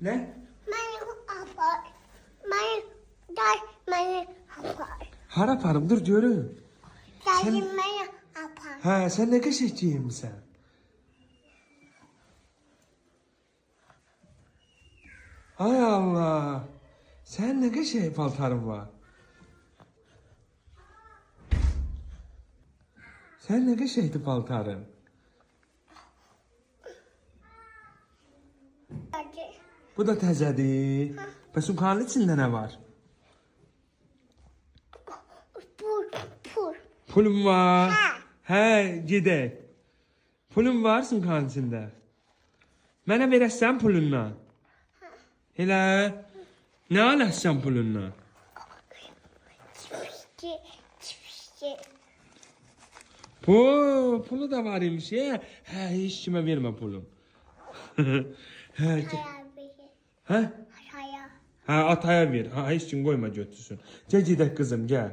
Ne? Beni apar. Beni apar. Hara aparım dur görün. Dayım beni apar. Ha sen ne kaşıkçıyım sen? Ay Allah. Sen ne kaşık paltarın var? Sen ne kaşıktı paltarın? Hadi. Bu da təzədir. Bəs yukarının içində ne var? Pul. Pulum var. Ha. Hə, gedək. Pulum var sumkanın içində. Mənə verəsən pulunla. Elə. Nə aləsən pulunla? Çipişki. Pulu da var imiş. Hə, heç kimə vermə pulum. Hə, hə? Araya. Hə, ataya ver. Ha, heç kim qoyma götürsün. Gəl gedək qızım, gəl.